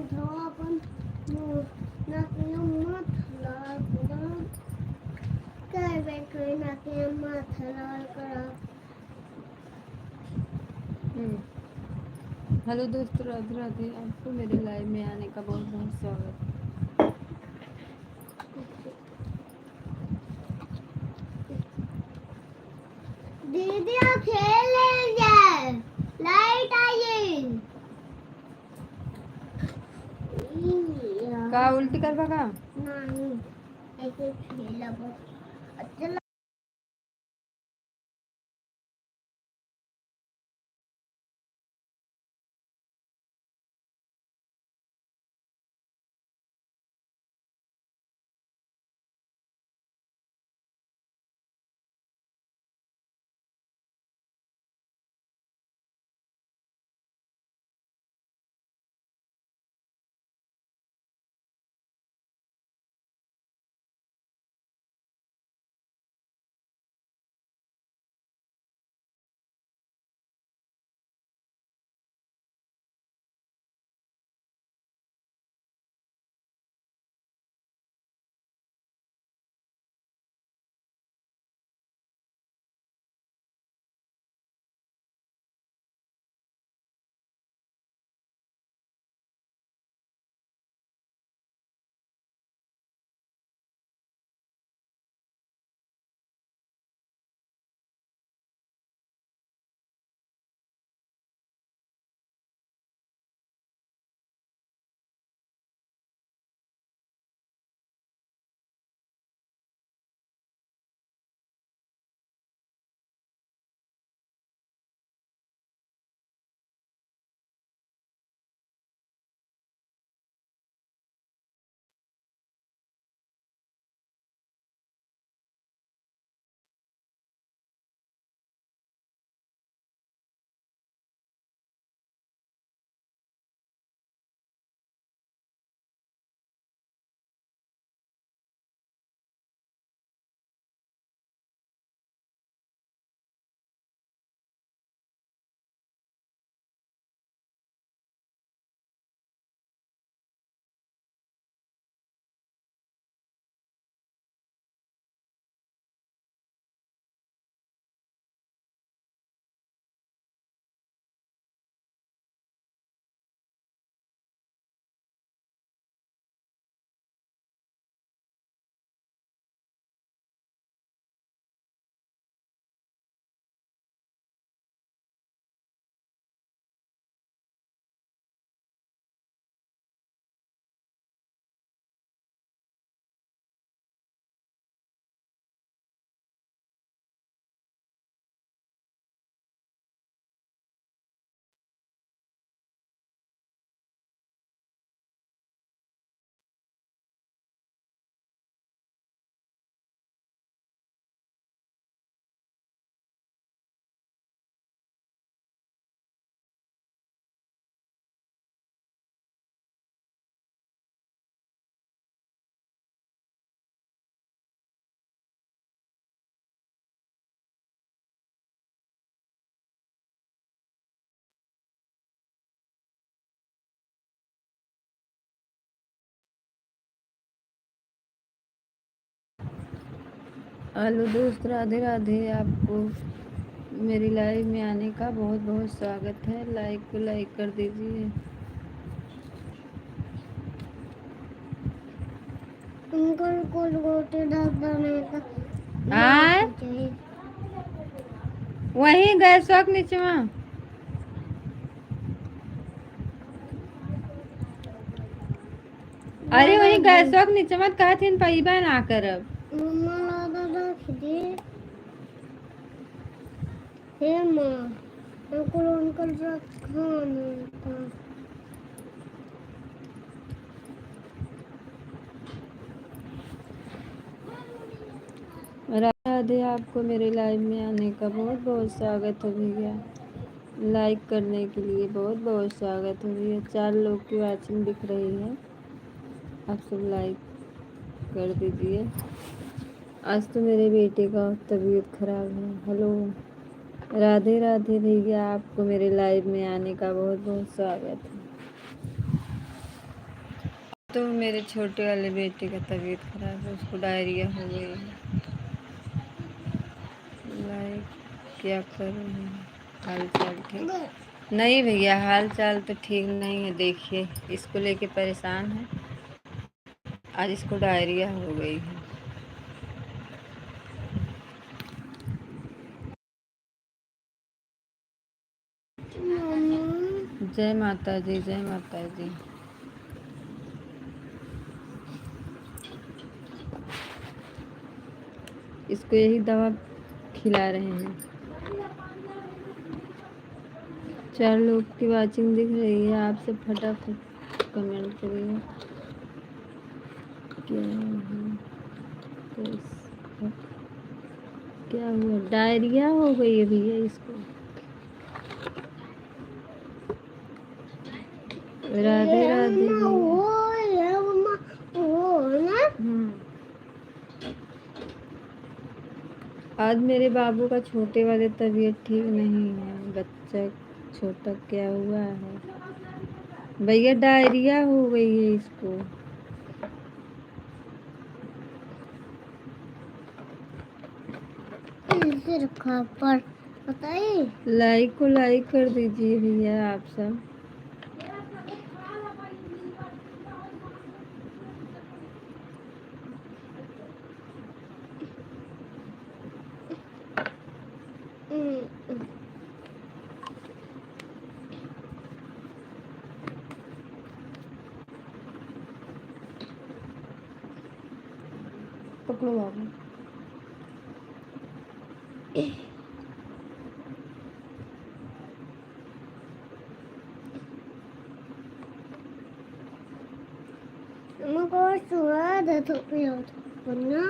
आपण नाक काय बैठे नाके माथा लाल करा। हेलो दोस्तों, राधे राधे। आपको मेरे लाइव में आने का बहुत बहुत स्वागत। दीदी आप खेल लेंगे, लाइट आई का उल्टी कर बघा। नहीं ऐसे खेला बस। चलो हेलो दोस्त, राधे राधे। आपको मेरी लाइव में आने का बहुत बहुत स्वागत है। लाइक को लाइक कर दीजिए। उनको गोटे दाने का आय वही गैस के नीचे में अरे वही गैस के नीचे मत कहती पैबा ना करब। मम्मा लादा रख दे। हे माँ अंकल अंकल खाने का राधे, आपको मेरे लाइव में आने का बहुत बहुत स्वागत हो भैया। लाइक करने के लिए बहुत बहुत स्वागत हो भैया। 4 लोग की वाचिंग दिख रही है। आप सब लाइक कर दीजिए। आज तो मेरे बेटे का तबीयत खराब है। हेलो राधे राधे भैया, आपको मेरे लाइव में आने का बहुत बहुत स्वागत है। तो मेरे छोटे वाले बेटे का तबीयत खराब है, उसको डायरिया हो गई है। लाइक क्या कर रहे हैं? हाल चाल ठीक नहीं भैया, हाल चाल तो ठीक नहीं है। देखिए इसको लेके परेशान है, आज इसको डायरिया हो गई है। जय माता जी, जय माता जी। इसको यही दवा खिला रहे हैं। 4 लोग की वाचिंग दिख रही है। आप सब फटाफट कमेंट करिए। क्या है? क्या हुआ? डायरिया हो गई है भैया इसको। राधे राधे आज मेरे बाबू का छोटे वाले तबीयत ठीक नहीं है। बच्चा छोटा क्या हुआ है भैया? डायरिया हो गई है इसको। रखा पर बताइए। लाइक को लाइक कर दीजिए भैया आप सब। पकड़ो बाबू। हमको स्वाद है तो पियो वरना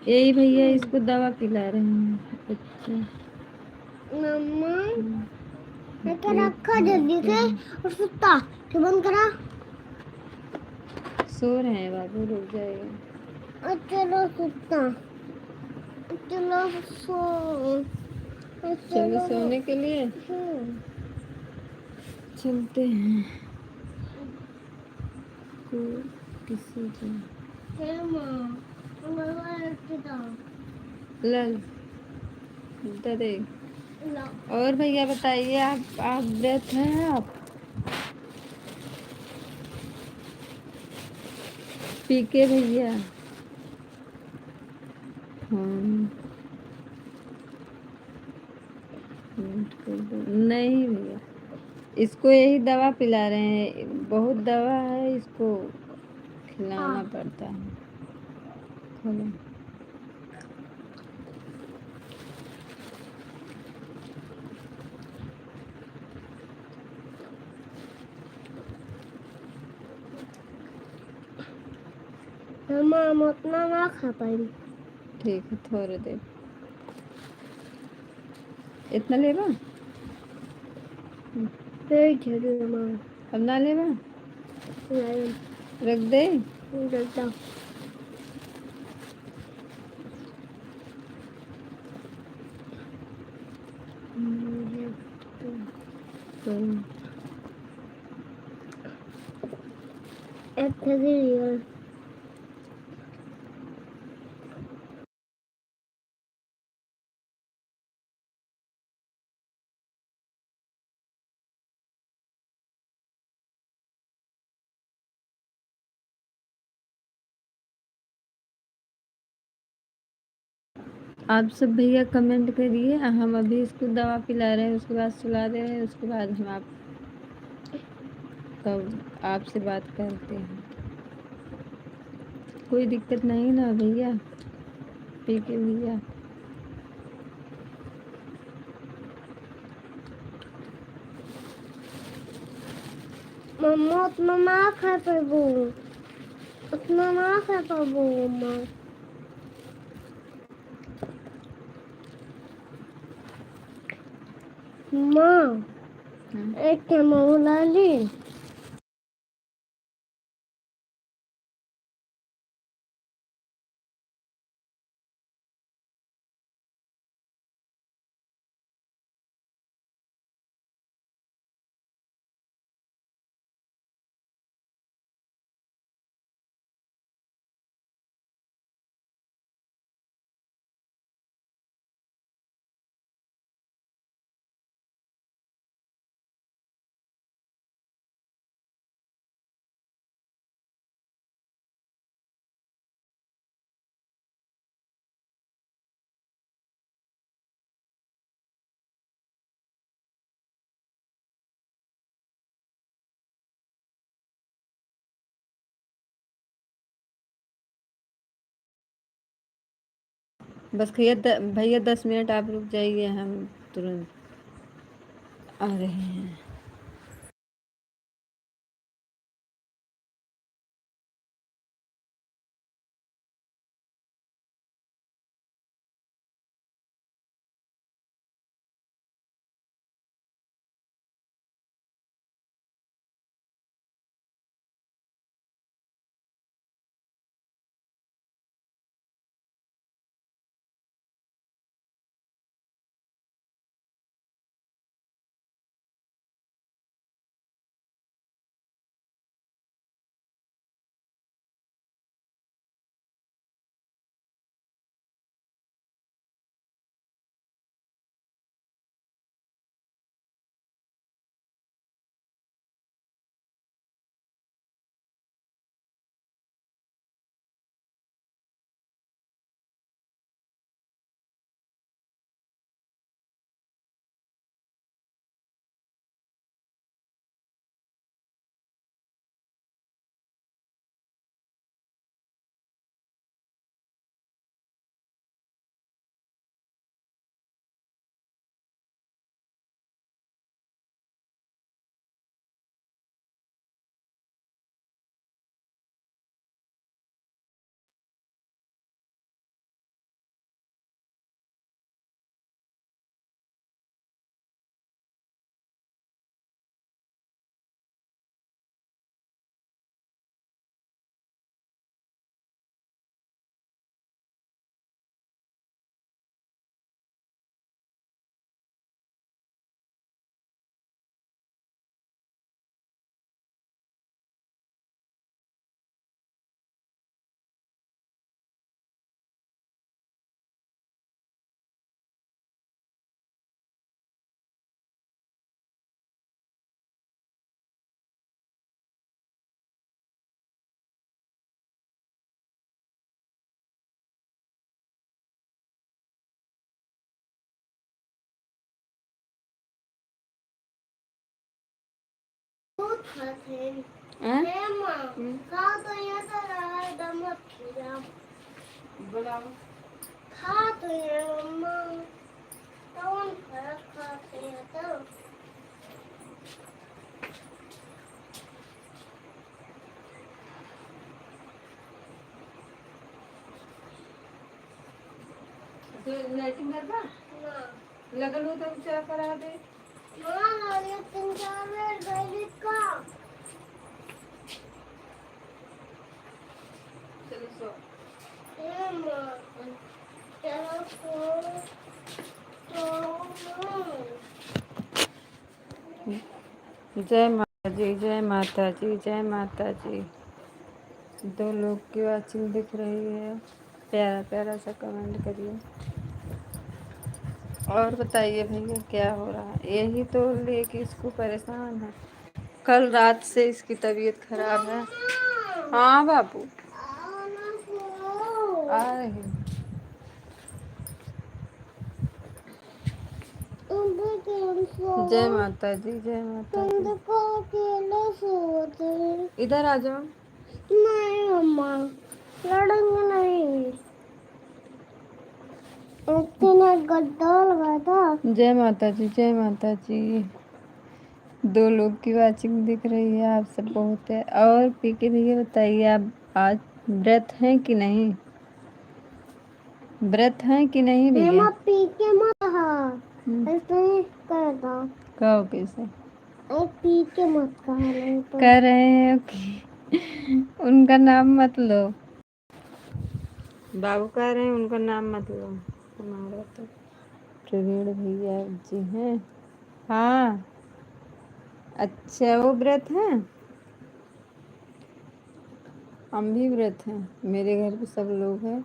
यही भैया इसको दवा पिला रहे हैं। अच्छा मम्मा मैं क्या रखा जल्दी से और सुता तो बंद करा। सो रहे हैं बाबू, रुक जाएगा। और चलो सुता चलो सो चलो सोने के लिए चलते हैं। किसी लल दे। और भैया बताइए, आप व्रत हैं? आप पी के भैया? हाँ नहीं भैया, इसको यही दवा पिला रहे हैं। बहुत दवा है, इसको खिलाना पड़ता है। खोलो। हम उतना ना खा पाएंगे। ठीक है, थोड़े देर। इतना लेबा? अब ना लेबा? रख दे। आप सब भैया कमेंट करिए। हम अभी इसको दवा पिला रहे हैं, उसके बाद सुला दे रहे हैं, उसके बाद हम आपसे बात करते हैं। कोई दिक्कत नहीं ना भैया? पी के भैया मम्मा उतना ना खा पाबो, उतना ना खा पाबो मम्मा। मम्मा एक कैमरा ली। बस भैया 10 मिनट आप रुक जाइए, हम तुरंत आ रहे हैं। लाइटिंग करबा लगल हो तो क्या करा दे। चलो सो। जय माता जी, जय माता जी, जय माता जी। 2 लोग की वाचिंग दिख रही है। प्यारा प्यारा सा कमेंट करिए और बताइए भैया क्या हो रहा है। यही तो लेके इसको परेशान है, कल रात से इसकी तबीयत खराब है। हाँ बाबू आ रही हूँ। जय माता जी, जय माता जी। इधर आ जाओ। नहीं मम्मा, लड़ेंगे नहीं। गड्ढा लगा था। जय माता जी, जय माता जी। 2 लोग की वाचिंग दिख रही है, आप सब बहुत है। और पीके भैया बताइए, आप आज व्रत हैं कि नहीं? व्रत हैं कि नहीं भैया? मैं पी के मत हाँ हम्म, ऐसे नहीं करता। कहो कैसे पी के मत कहा नहीं तो कर रहे हैं कि उनका नाम मत लो। बाबू कह रहे हैं उनका नाम मत लो। हमारा तो प्रवीण भैया जी हैं। हाँ, अच्छा वो व्रत हैं। हम भी व्रत हैं, मेरे घर पे सब लोग हैं।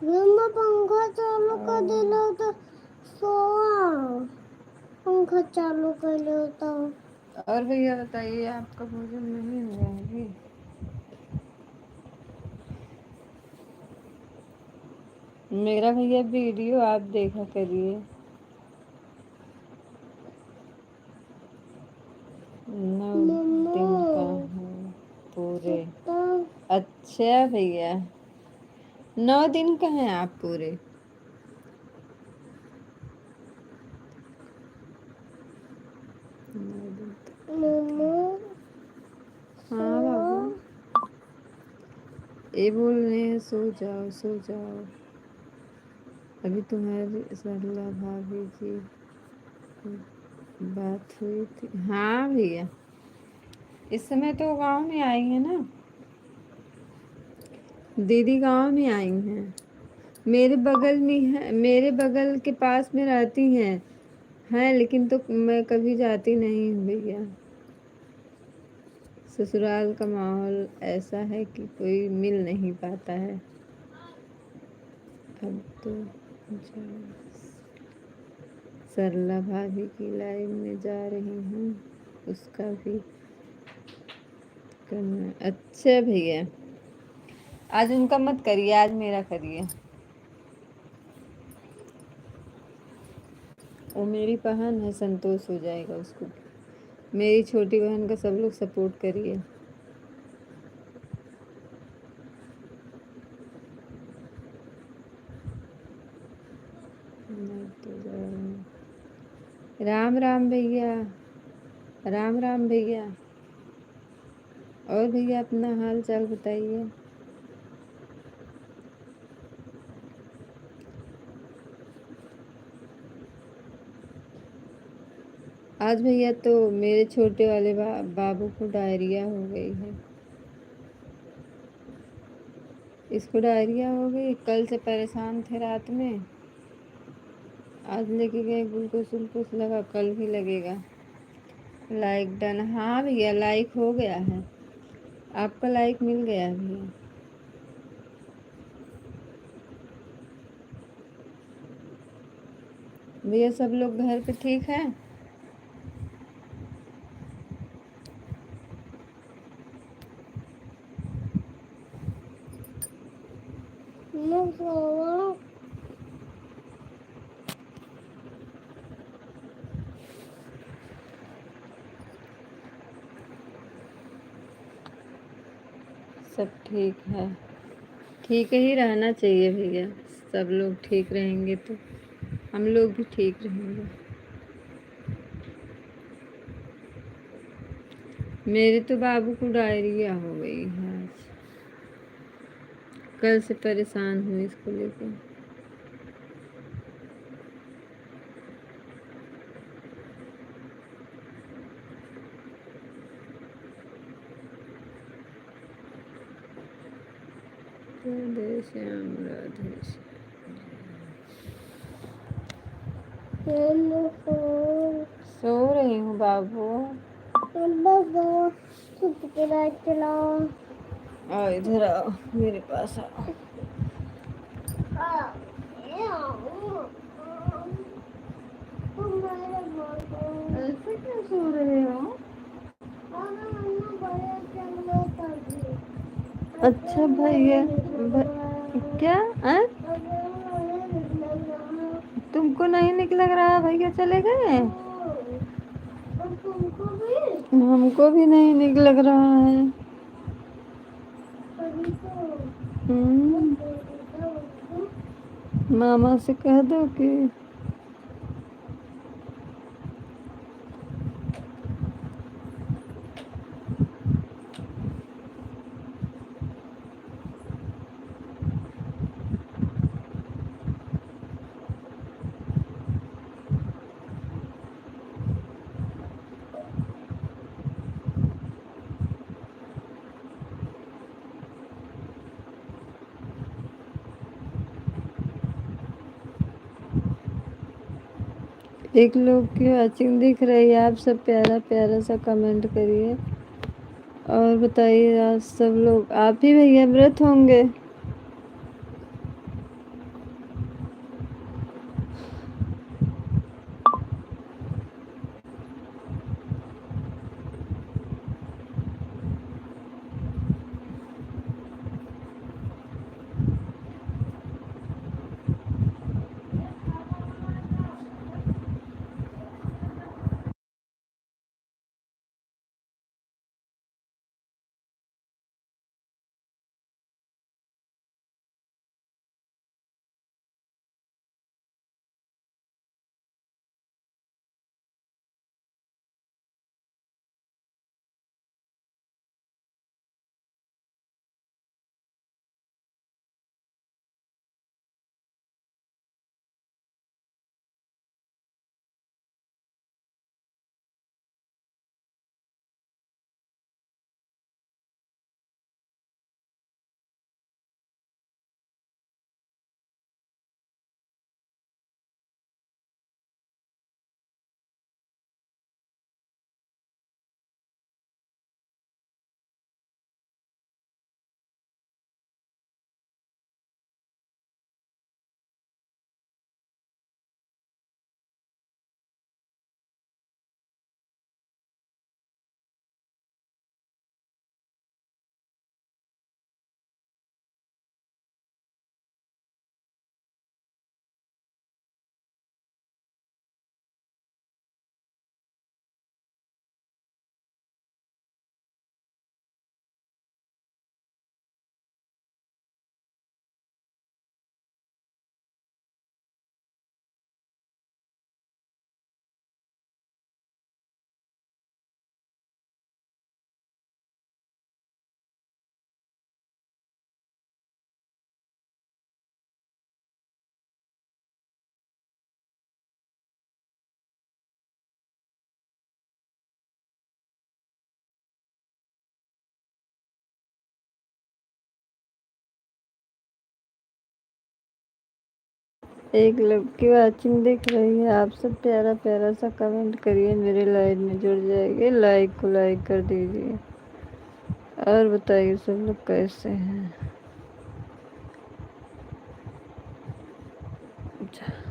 मैं पंखा चालू कर दिला तो सोआ पंखा चालू कर लेता। और भैया बताइए, आपका भोजन नहीं हुआ है अभी? मेरा भैया वीडियो आप देखा करिए। 9 दिन का है पूरे। अच्छा भैया, 9 दिन का हैं आप पूरे? 9 दिन हाँ बाबू, ये बोल रहे हैं सो जाओ सो जाओ। अभी तुम्हारी सरला भाभी की बात हुई थी। हाँ भैया, इस समय तो गांव में आई है ना, दीदी गांव में आई हैं। मेरे बगल में है, मेरे बगल के पास में रहती हैं लेकिन तो मैं कभी जाती नहीं हूँ भैया। ससुराल का माहौल ऐसा है कि कोई मिल नहीं पाता है। अब तो सरला भाभी की लाइन में जा रही हूँ, उसका भी करना। अच्छा भैया, आज उनका मत करिए, आज मेरा करिए। वो मेरी बहन है, संतोष हो जाएगा उसको। मेरी छोटी बहन का सब लोग सपोर्ट करिए। राम राम भैया, राम राम भैया। और भैया अपना हाल चाल बताइए। आज भैया तो मेरे छोटे वाले बाबू को डायरिया हो गई है। इसको डायरिया हो गई, कल से परेशान थे रात में। आज लेके गए, ग्लूकोज वूलकोज लगा, कल भी लगेगा। लाइक डन, हाँ भैया लाइक हो गया है, आपका लाइक मिल गया है भैया। भैया सब लोग घर पे ठीक है? सब ठीक है, ठीक ही रहना चाहिए भैया। सब लोग ठीक रहेंगे तो हम लोग भी ठीक रहेंगे। मेरे तो बाबू को डायरिया हो गई है आज, कल से परेशान हूँ इसको लेकर। राधे श्याम राधे श्याम। सो रही हूँ बाबू। आओ इधर आओ, मेरे पास आओ। ऐसे क्यों सो रहे हो? अच्छा भैया क्या तुमको नहीं निक लग रहा? भैया चले गए? हमको भी नहीं निक लग रहा है। हम्म, मामा से कह दो कि एक लोग की वॉचिंग दिख रही है। आप सब प्यारा प्यारा सा कमेंट करिए और बताइए, आज सब लोग आप ही भैया व्रत होंगे? एक लोग की वॉचिंग दिख रही है। आप सब प्यारा प्यारा सा कमेंट करिए, मेरे लाइव में जुड़ जाएंगे। लाइक को लाइक कर दीजिए और बताइए सब लोग कैसे हैं। अच्छा।